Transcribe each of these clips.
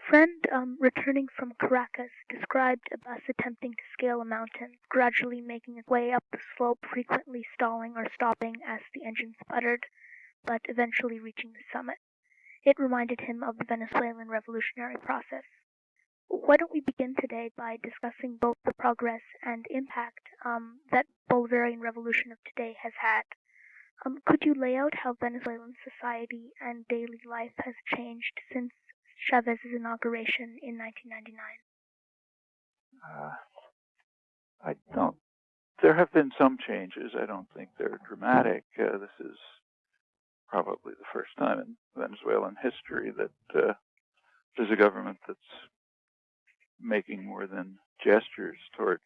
friend returning from Caracas described a bus attempting to scale a mountain, gradually making its way up the slope, frequently stalling or stopping as the engine sputtered, but eventually reaching the summit. It reminded him of the Venezuelan revolutionary process. Why don't we begin today by discussing both the progress and impact that Bolivarian revolution of today has had? Could you lay out how Venezuelan society and daily life has changed since Chavez's inauguration in 1999? I don't. There have been some changes. I don't think they're dramatic. This is probably the first time in Venezuelan history that there's a government that's making more than gestures towards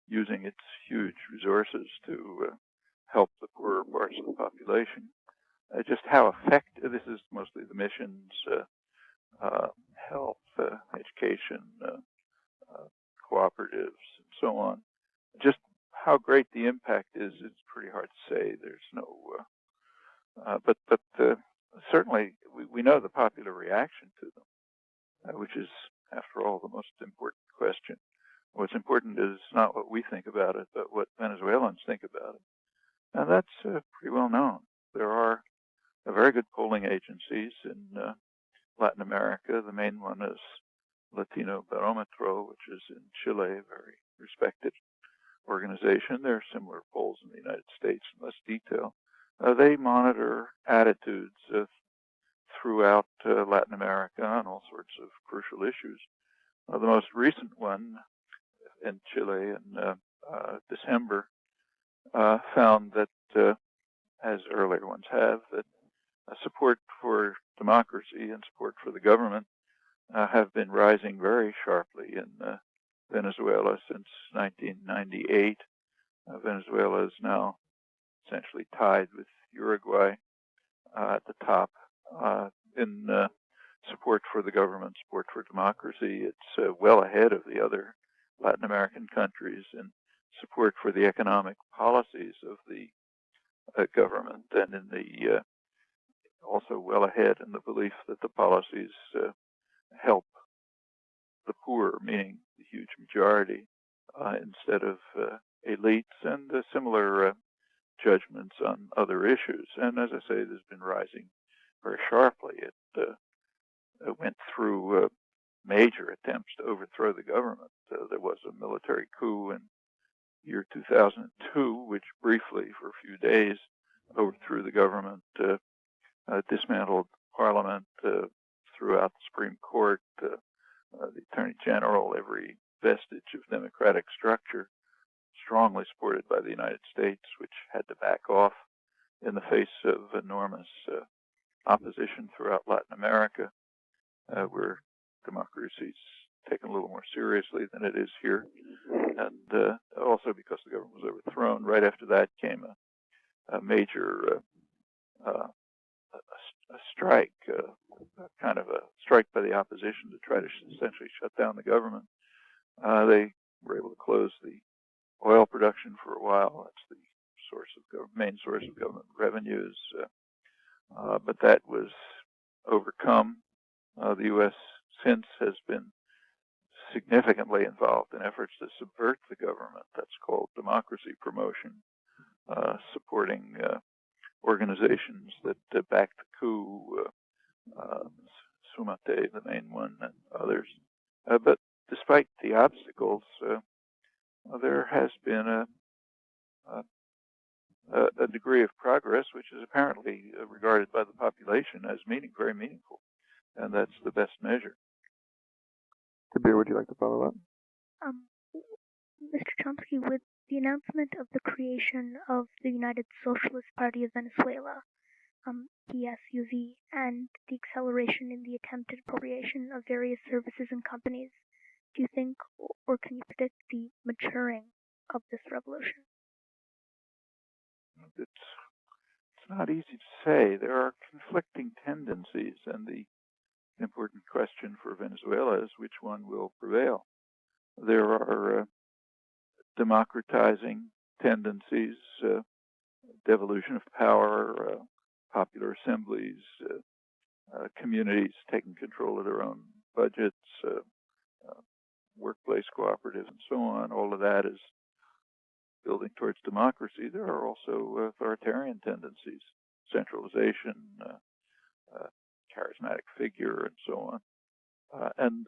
using its huge resources to help the poorer parts of the population. Just how effective, this is mostly the missions, health, education, cooperatives, and so on. Just how great the impact is, it's pretty hard to say. There's no, but certainly we know the popular reaction to them, which is, after all, the most important question. What's important is not what we think about it, but what Venezuelans think about it. And that's pretty well known. There are very good polling agencies in Latin America. The main one is Latino Barometro, which is in Chile, a very respected organization. There are similar polls in the United States in less detail. They monitor attitudes throughout Latin America on all sorts of crucial issues. The most recent one in Chile in December found that, as earlier ones have, that support for democracy and support for the government have been rising very sharply in Venezuela since 1998. Venezuela is now essentially tied with Uruguay at the top in support for the government, support for democracy. It's well ahead of the other Latin American countries in support for the economic policies of the government, and in the also well ahead in the belief that the policies help the poor, meaning the huge majority, instead of elites, and similar judgments on other issues. And as I say, it has been rising very sharply. It went through major attempts to overthrow the government. There was a military coup in year 2002, which briefly, for a few days, overthrew the government, dismantled Parliament, threw out the Supreme Court, the Attorney General, every vestige of democratic structure, strongly supported by the United States, which had to back off in the face of enormous opposition throughout Latin America, where democracy's taken a little more seriously than it is here. And also because the government was overthrown, right after that came a major a strike, kind of a strike by the opposition to try to essentially shut down the government. They were able to close the oil production for a while. That's the main source of government revenues. But that was overcome. The U.S. since has been significantly involved in efforts to subvert the government. That's called democracy promotion, supporting organizations that backed the coup, Sumate, the main one, and others. But despite the obstacles, there has been a degree of progress, which is apparently regarded by the population as very meaningful, and that's the best measure. Kabir, would you like to follow up? Mr. Chomsky, with the announcement of the creation of the United Socialist Party of Venezuela, PSUV, and the acceleration in the attempted appropriation of various services and companies, do you think, or can you predict the maturing of this revolution? It's not easy to say. There are conflicting tendencies, and the important question for Venezuela is which one will prevail. There are democratizing tendencies, devolution of power, popular assemblies, communities taking control of their own budgets, workplace cooperatives, and so on. All of that is building towards democracy. There are also authoritarian tendencies, centralization, charismatic figure, and so on. And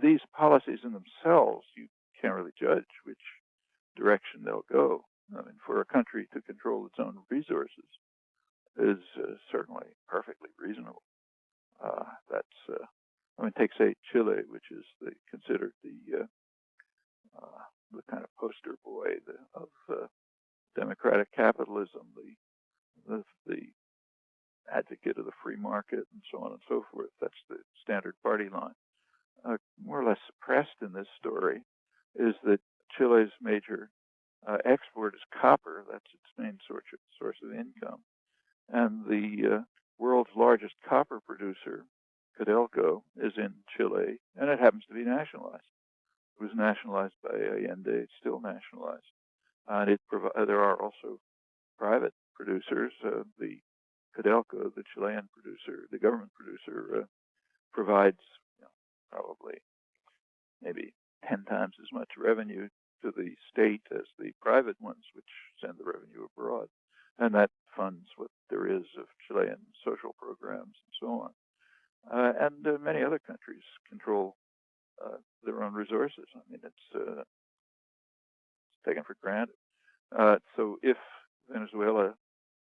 these policies in themselves, you can't really judge which direction they'll go. I mean, for a country to control its own resources is certainly perfectly reasonable. Take, say, Chile, which is considered the kind of poster boy of democratic capitalism, the advocate of the free market, and so on and so forth. That's the standard party line. More or less suppressed in this story is that Chile's major export is copper. That's its main source of income. And the world's largest copper producer, Codelco, is in Chile, and it happens to be nationalized. It was nationalized by Allende. It's still nationalized. And there are also private producers. The Codelco, the Chilean producer, the government producer, provides probably maybe 10 times as much revenue to the state as the private ones, which send the revenue abroad. And that funds what there is of Chilean social programs and so on. And many other countries control their own resources. I mean, it's taken for granted. So if Venezuela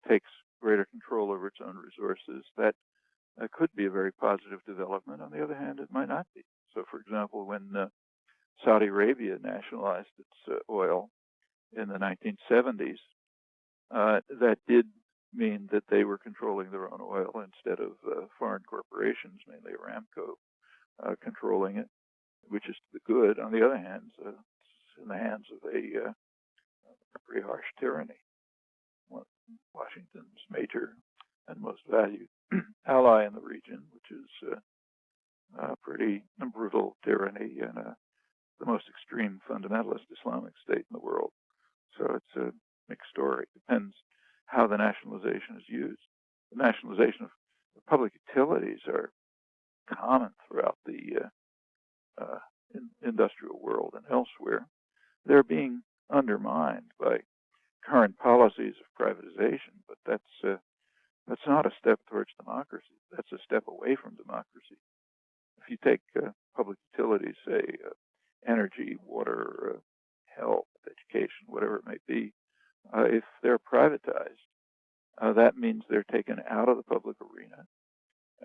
takes greater control over its own resources, that could be a very positive development. On the other hand, it might not be. So, for example, when Saudi Arabia nationalized its oil in the 1970s, that did mean that they were controlling their own oil instead of foreign corporations, mainly Aramco, controlling it, which is the good. On the other hand, it's in the hands of a pretty harsh tyranny. Washington's major and most valued ally in the region, which is a pretty brutal tyranny and the most extreme fundamentalist Islamic state in the world. So it's a mixed story. It depends how the nationalization is used. The nationalization of public utilities are common throughout the industrial world and elsewhere. They're being undermined by current policies of privatization, but that's not a step towards democracy. That's a step away from democracy. If you take public utilities, say energy, water, health, education, whatever it may be, if they're privatized, that means they're taken out of the public arena,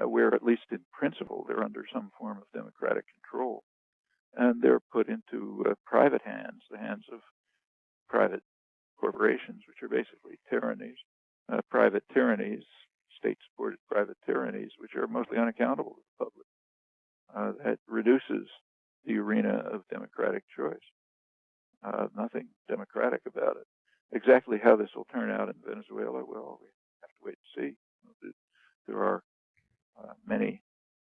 where at least in principle they're under some form of democratic control, and they're put into private hands, the hands of private corporations, which are basically tyrannies, private tyrannies, state-supported private tyrannies, which are mostly unaccountable to the public. That reduces the arena of democratic choice. Nothing democratic about it. Exactly how this will turn out in Venezuela, well, we have to wait and see. There are many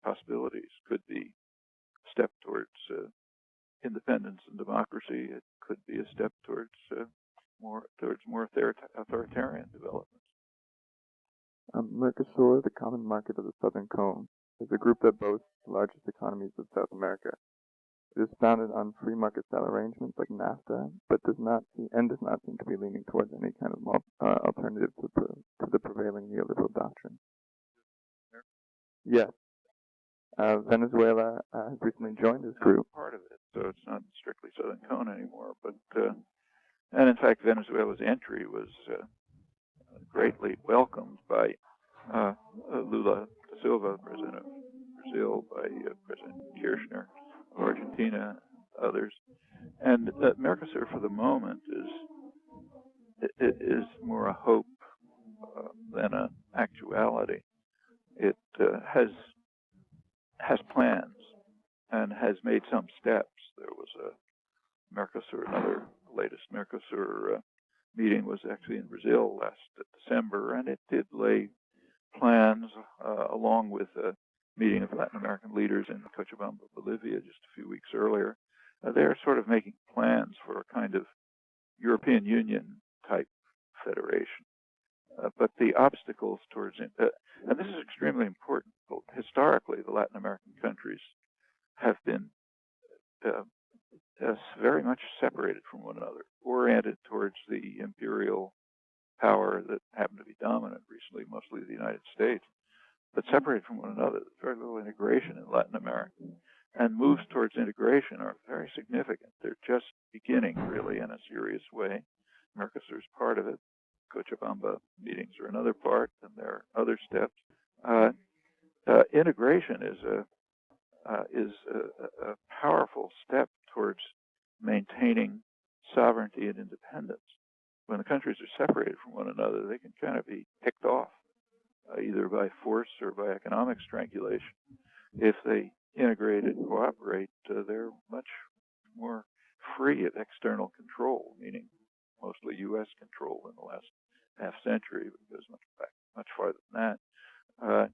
possibilities. Could be a step towards independence and democracy. It could be a step towards more authoritarian developments. Mercosur, the common market of the Southern Cone, is a group that boasts the largest economies of South America. It is founded on free market style arrangements like NAFTA, but does not seem to be leaning towards any kind of alternative to the prevailing neoliberal doctrine. Yes. Venezuela has recently joined this group. Part of it, so it's not strictly Southern Cone anymore. But and in fact, Venezuela's entry was greatly welcomed by Lula da Silva, president of Brazil, by President Kirchner of Argentina, others. And Mercosur, for the moment, is more a hope than an actuality. It has plans and has made some steps. There was a Mercosur, another latest Mercosur meeting was actually in Brazil last December, and it did lay plans along with a meeting of Latin American leaders in Cochabamba, Bolivia, just a few weeks earlier. They're sort of making plans for a kind of European Union type federation. but the obstacles towards it, and this is extremely important. Historically, the Latin American countries have been very much separated from one another, oriented towards the imperial power that happened to be dominant recently, mostly the United States, but separated from one another. There's very little integration in Latin America. And moves towards integration are very significant. They're just beginning, really, in a serious way. Mercosur is part of it. Cochabamba meetings are another part, and there are other steps. Integration is a powerful step towards maintaining sovereignty and independence. When the countries are separated from one another, they can kind of be picked off, either by force or by economic strangulation. If they integrate and cooperate, they're much more free of external control, meaning mostly U.S. control in the last half century, but it goes much farther than that.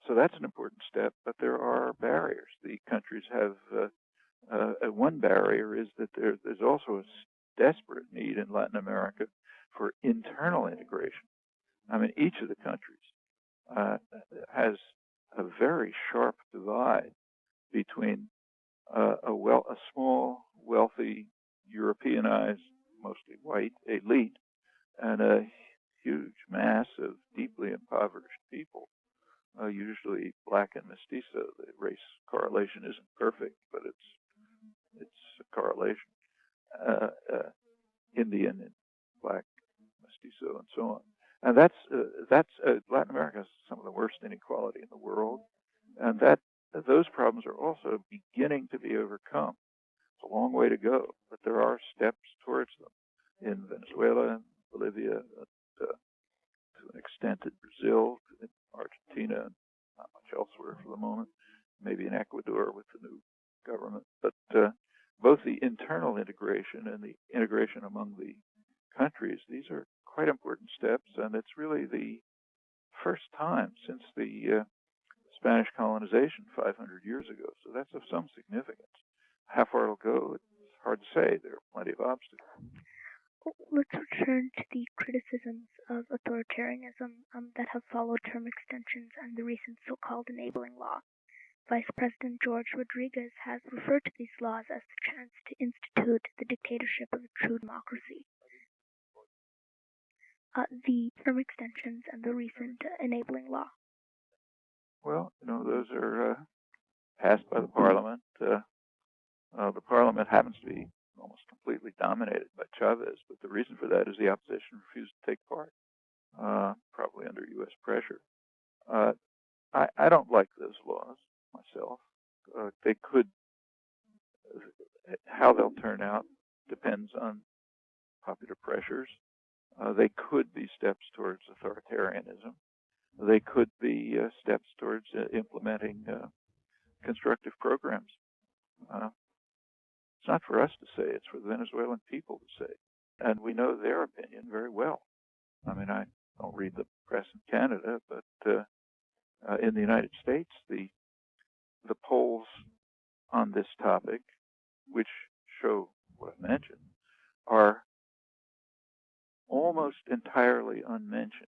So that's an important step, but there are barriers. The countries have one barrier is that there's also a desperate need in Latin America for internal integration. I mean, each of the countries has a very sharp divide between a small, wealthy, Europeanized, mostly white elite and a huge mass of deeply impoverished people, usually black and mestizo. The race correlation isn't perfect, but it's a correlation. Indian and black, mestizo, and so on. And that's Latin America has some of the worst inequality in the world, and those problems are also beginning to be overcome. It's a long way to go, but there are steps towards them in Venezuela and Bolivia, to an extent in Brazil, in Argentina, and not much elsewhere for the moment. Maybe in Ecuador with the new government, but both the internal integration and the integration among the countries, these are quite important steps, and it's really the first time since the Spanish colonization 500 years ago, so that's of some significance. How far it'll go, it's hard to say. There are plenty of obstacles. Let's return to the criticisms of authoritarianism that have followed term extensions and the recent so-called enabling law. Vice President George Rodriguez has referred to these laws as the chance to institute the dictatorship of a true democracy. The term extensions and the recent enabling law. Well, those are passed by the Parliament. The Parliament happens to be almost completely dominated by Chavez, but the reason for that is the opposition refused to take part, probably under U.S. pressure. I don't like those laws myself. They could, how they'll turn out depends on popular pressures. They could be steps towards authoritarianism. They could be steps towards implementing constructive programs. It's not for us to say, it's for the Venezuelan people to say. And we know their opinion very well. I mean, I don't read the press in Canada, but in the United States, the polls on this topic, which show what I mentioned, are almost entirely unmentioned.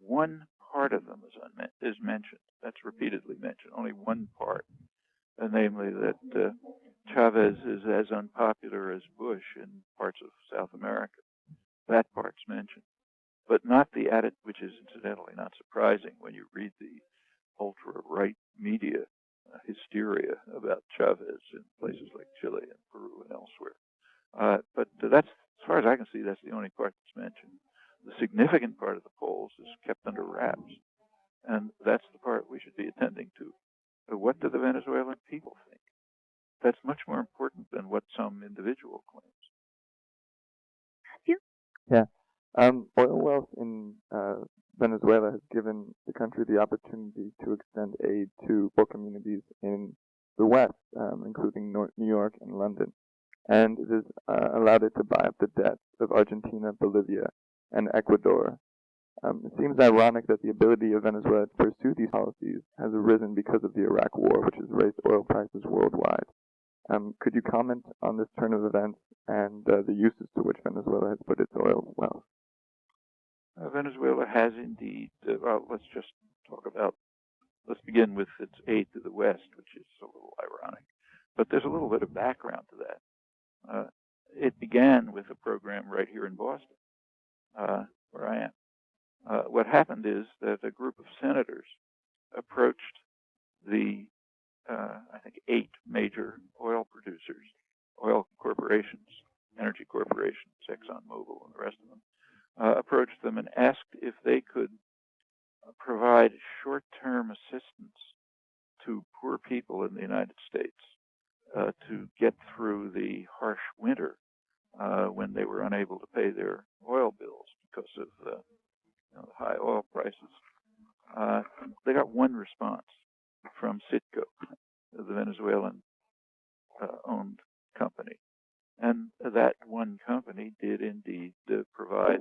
One part of them is mentioned. That's repeatedly mentioned. Only one part, and namely that Chavez is as unpopular as Bush in parts of South America. That part's mentioned, but not the added, which is incidentally not surprising when you read the ultra-right media hysteria about Chavez in places like Chile and Peru and elsewhere. But that's, as far as I can see, that's the only part that's mentioned. The significant part of the polls is kept under wraps, and that's the part we should be attending to. What do the Venezuelan people think? That's much more important than what some individual claims. Yeah. Oil wealth in Venezuela has given the country the opportunity to extend aid to poor communities in the West, including New York and London. And it has allowed it to buy up the debts of Argentina, Bolivia, and Ecuador. It seems ironic that the ability of Venezuela to pursue these policies has arisen because of the Iraq War, which has raised oil prices worldwide. Could you comment on this turn of events and the uses to which Venezuela has put its oil wealth? Venezuela has indeed, well, let's begin with its aid to the West, which is a little ironic. But there's a little bit of background to that. It began with a program right here in Boston, where I am. What happened is that a group of senators approached the, I think, 8 major oil producers, oil corporations, energy corporations, ExxonMobil and the rest of them, approached them and asked if they could provide short-term assistance to poor people in the United States to get through the harsh winter when they were unable to pay their oil bills because of the high oil prices. They got one response from Citgo, the Venezuelan owned company. And that one company did indeed provide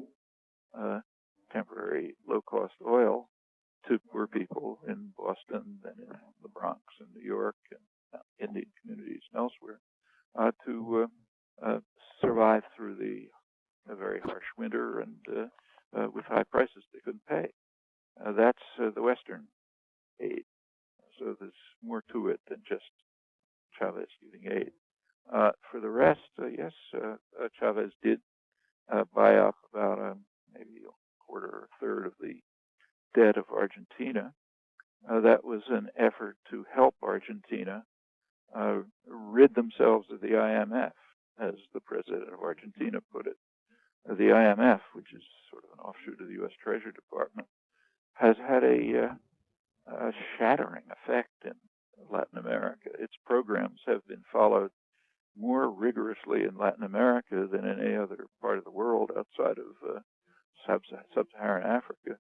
temporary low-cost oil to poor people in Boston and in the Bronx and New York and Indian communities and elsewhere to survive through the very harsh winter and with high prices they couldn't pay. That's the Western aid. So there's more to it than just Chavez giving aid. For the rest, yes, Chavez did buy up about maybe a quarter or a third of the debt of Argentina. That was an effort to help Argentina rid themselves of the IMF, as the president of Argentina put it. The IMF, which is sort of an offshoot of the U.S. Treasury Department, has had a shattering effect in Latin America. Its programs have been followed more rigorously in Latin America than in any other part of the world outside of sub-Saharan Africa,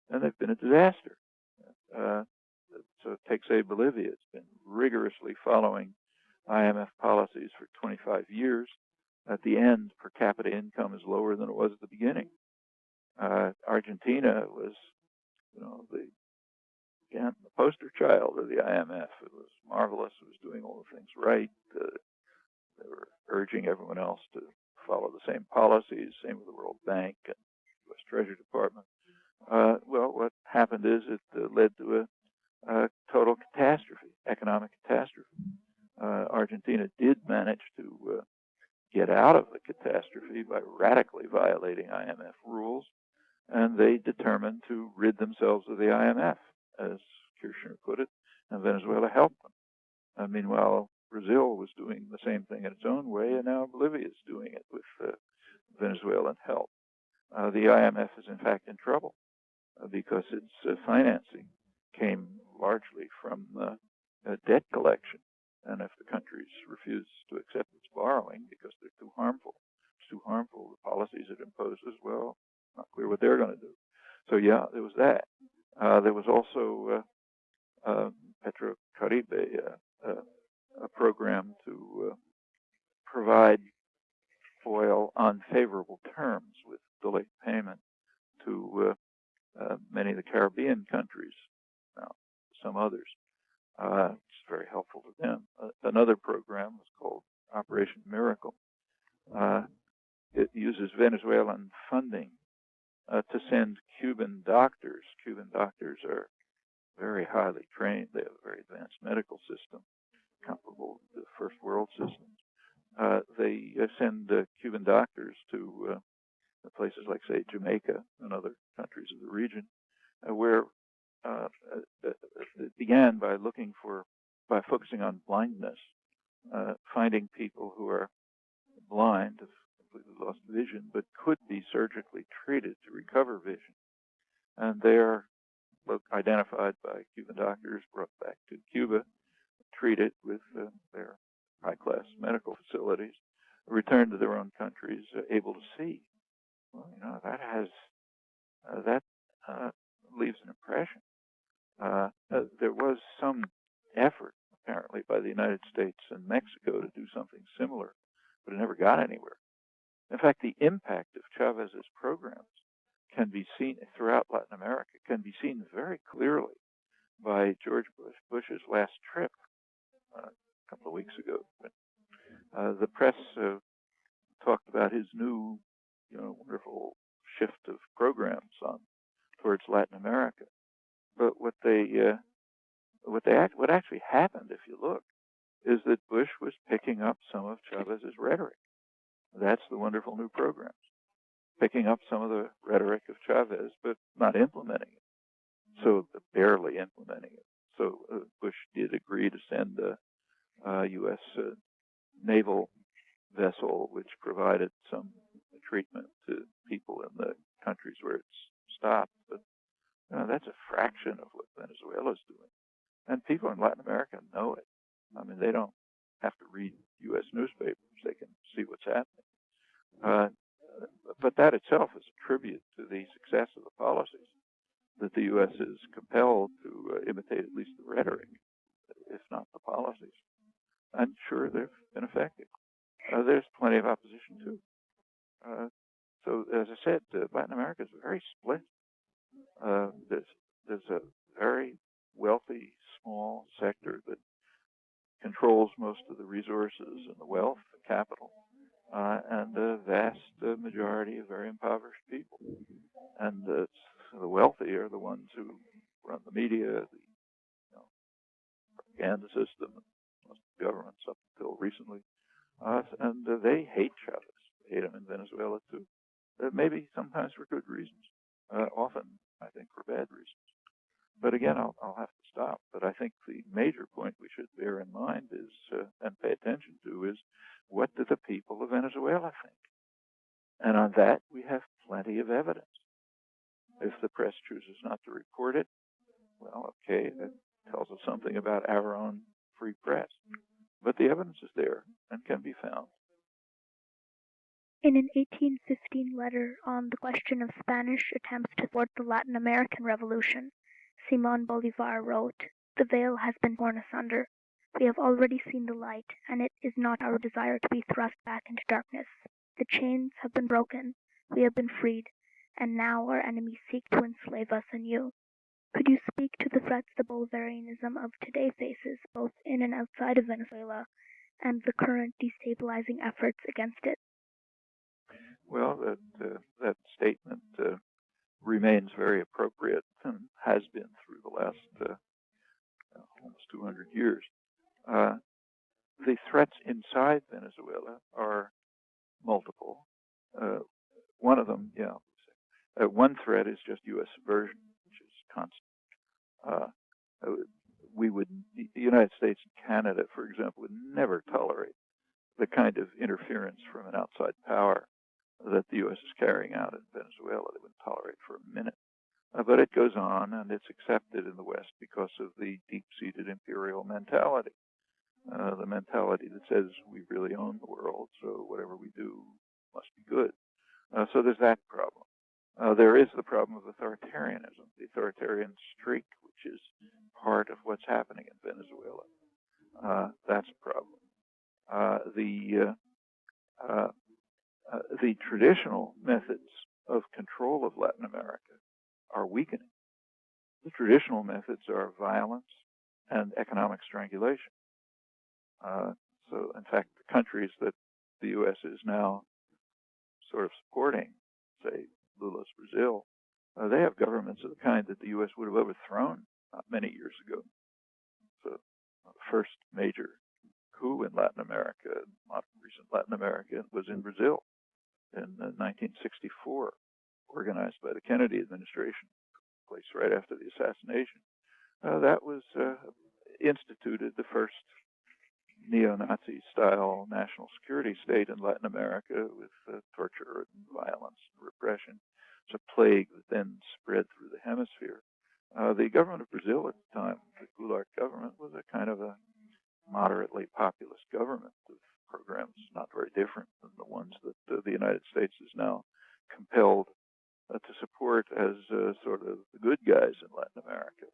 and they've been a disaster. So take, say, Bolivia. It's been rigorously following IMF policies for 25 years. At the end, per capita income is lower than it was at the beginning. Argentina was, the poster child of the IMF. It was marvelous. It was doing all the things right. They were urging everyone else to follow the same policies, same with the World Bank and U.S. Treasury Department. Well, what happened is it led to a total catastrophe, economic catastrophe. Argentina did manage to get out of the catastrophe by radically violating IMF rules, and they determined to rid themselves of the IMF, as Kirchner put it, and Venezuela helped them. Meanwhile, Brazil was doing the same thing in its own way, and now Bolivia is doing it with Venezuelan help. The IMF is in fact in trouble because its financing came largely from debt collection. And if the countries refuse to accept its borrowing because they're too harmful, the policies it imposes, well, not clear what they're going to do. So yeah, there was that. There was also Petrocaribe, a program to provide oil on favorable terms with delayed payment to many of the Caribbean countries, now some others. It's very helpful to them. Another program was called Operation Miracle. It uses Venezuelan funding to send Cuban doctors. Cuban doctors are very highly trained. They have a very advanced medical system, comparable to the first world systems. They send Cuban doctors to places like, say, Jamaica and other countries of the region, where it began by focusing on blindness, finding people who are blind, have completely lost vision, but could be surgically treated to recover vision. And they are identified by Cuban doctors, brought back to Cuba, treated with their high-class medical facilities, returned to their own countries, able to see. Well, that leaves an impression. There was some effort, apparently, by the United States and Mexico to do something similar, but it never got anywhere. In fact, the impact of Chavez's programs can be seen throughout Latin America, can be seen very clearly by George Bush's last trip a couple of weeks ago. The press talked about his new, wonderful shift of programs what actually happened, if you look, is that Bush was picking up some of Chavez's rhetoric. That's the wonderful new programs. Picking up some of the rhetoric of Chavez, but not implementing it. So barely implementing it. So Bush did agree to send a U.S. naval vessel, which provided some treatment to people in the countries where it's stopped. But that's a fraction of what Venezuela's doing. And people in Latin America know it. I mean, they don't have to read U.S. newspapers. They can see what's happening. But that itself is a tribute to the success of the policies, that the U.S. is compelled to imitate at least the rhetoric, if not the policies. And sure, they've been effective. There's plenty of opposition, too. So, as I said, Latin America is very split. There's a very wealthy, small sector that controls most of the resources and the wealth, the capital, and a vast majority of very impoverished people. And the wealthy are the ones who run the media, the propaganda system, most governments up until recently. And they hate Chavez. They hate him in Venezuela, too. Maybe sometimes for good reasons. Often, I think, for bad reasons. But again, I'll have to stop. But I think the major point we should bear in mind is, and pay attention to, is what do the people of Venezuela think? And on that, we have plenty of evidence. If the press chooses not to report it, well, okay, that tells us something about our own free press. But the evidence is there and can be found. In an 1815 letter on the question of Spanish attempts to thwart the Latin American Revolution, Simón Bolívar wrote, "The veil has been torn asunder. We have already seen the light, and it is not our desire to be thrust back into darkness. The chains have been broken, we have been freed, and now our enemies seek to enslave us anew." Could you speak to the threats the Bolivarianism of today faces, both in and outside of Venezuela, and the current destabilizing efforts against it? Well, that statement remains very appropriate and has been through the last almost 200 years. The threats inside Venezuela are multiple. One of them, one threat is just U.S. subversion, which is constant. The United States and Canada, for example, would never tolerate the kind of interference from an outside power that the U.S. is carrying out in Venezuela. They wouldn't tolerate for a minute. But it goes on, and it's accepted in the West because of the deep-seated imperial mentality. The mentality that says we really own the world, so whatever we do must be good. So there's that problem. There is the problem of authoritarianism, the authoritarian streak, which is part of what's happening in Venezuela. That's a problem. The traditional methods of control of Latin America are weakening. The traditional methods are violence and economic strangulation. So, in fact, the countries that the U.S. is now sort of supporting, say, Lula's Brazil, they have governments of the kind that the U.S. would have overthrown many years ago. So, the first major coup in Latin America, not recent Latin America, was in Brazil in 1964, organized by the Kennedy administration, took place right after the assassination. That was instituted the first neo-Nazi style national security state in Latin America with torture and violence and repression. It's a plague that then spread through the hemisphere. The government of Brazil at the time, the Goulart government, was a kind of a moderately populist government with programs not very different than the ones that the United States is now compelled to support as sort of the good guys in Latin America.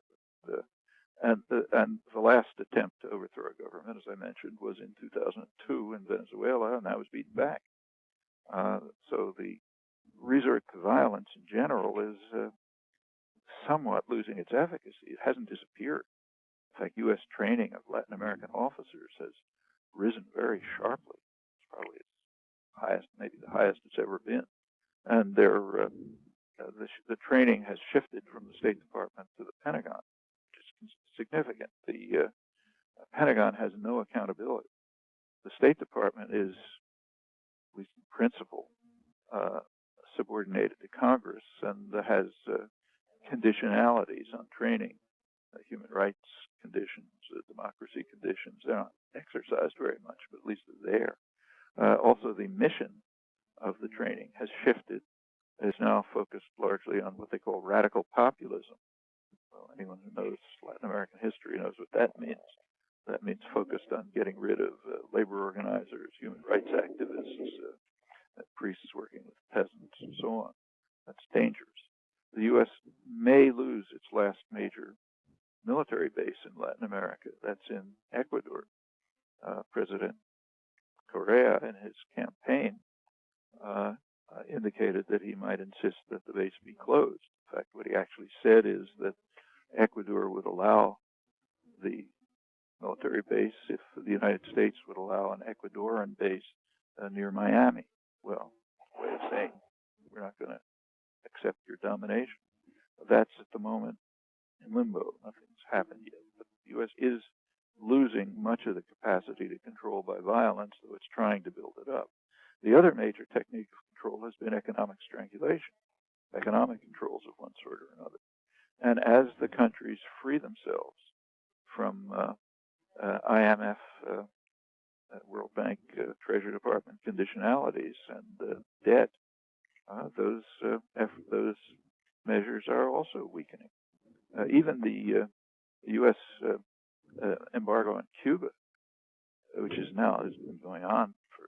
And the last attempt to overthrow a government, as I mentioned, was in 2002 in Venezuela, and that was beaten back. So the resort to violence in general is somewhat losing its efficacy. It hasn't disappeared. In fact, U.S. training of Latin American officers has risen very sharply. It's probably its highest, maybe the highest it's ever been. And the training has shifted from the State Department to the Pentagon, which is significant. The Pentagon has no accountability. The State Department is, at least in principle, subordinated to Congress and has conditionalities on training, human rights conditions, democracy conditions. They're not exercised very much, but at least they're there. Also, the mission of the training has shifted. It's now focused largely on what they call radical populism. Well, anyone who knows Latin American history knows what that means. That means focused on getting rid of labor organizers, human rights activists, priests working with peasants, and so on. That's dangerous. The U.S. may lose its last major military base in Latin America. That's in Ecuador. President Correa, in his campaign, indicated that he might insist that the base be closed. In fact, what he actually said is that Ecuador would allow the military base if the United States would allow an Ecuadorian base near Miami. Well, way of saying we're not going to accept your domination. That's at the moment in limbo. Nothing's happened yet. But the U.S. is losing much of the capacity to control by violence, though it's trying to build it up. The other major technique of control has been economic strangulation, economic controls of one sort or another. And as the countries free themselves from IMF, World Bank, Treasury Department conditionalities and debt, those measures are also weakening. Even the U.S. Embargo on Cuba, which has been going on for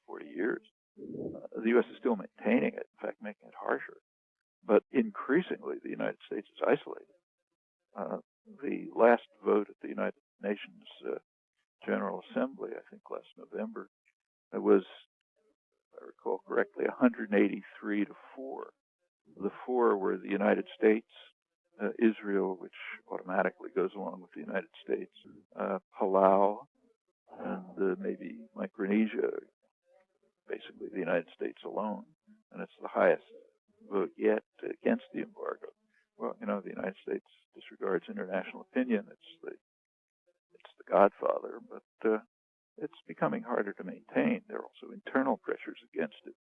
40 years, the U.S. is still maintaining it, in fact, making it harsher. But increasingly, the United States is isolated. The last vote at the United Nations General Assembly, I think last November, was, if I recall correctly, 183 to 4. The 4 were the United States, Israel, which automatically goes along with the United States, Palau, and maybe Micronesia, basically the United States alone. And it's the highest vote yet against the embargo. Well, the United States disregards international opinion. It's the godfather, but it's becoming harder to maintain. There are also internal pressures against it.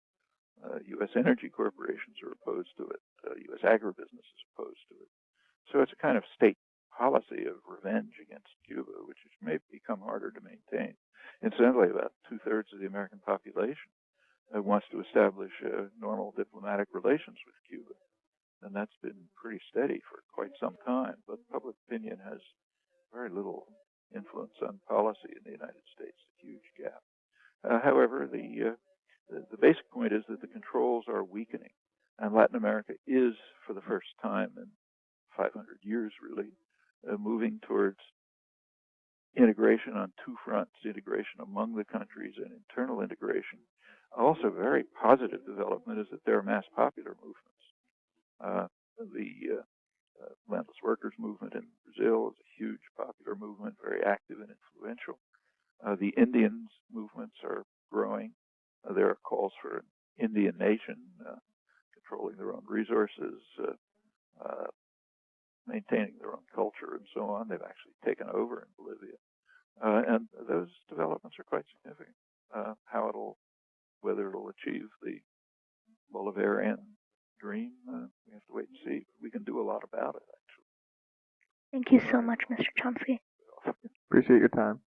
U.S. energy corporations are opposed to it. U.S. agribusiness is opposed to it. So it's a kind of state policy of revenge against Cuba, which may become harder to maintain. Incidentally, about 2/3 of the American population wants to establish normal diplomatic relations with Cuba. And that's been pretty steady for quite some time. But public opinion has very little influence on policy in the United States, a huge gap. However, the basic point is that the controls are weakening. And Latin America is, for the first time in 500 years, really, moving towards integration on two fronts, integration among the countries and internal integration. Also, very positive development is that there are mass popular movements. The landless workers movement in Brazil is a huge popular movement, very active and influential. The Indians movements are growing. There are calls for an Indian nation, controlling their own resources, maintaining their own culture, and so on. They've actually taken over in Bolivia. And those developments are quite significant. Whether it'll achieve the Bolivarian dream, we have to wait and see. We can do a lot about it, actually. Thank you so much, Mr. Chomsky. Appreciate your time.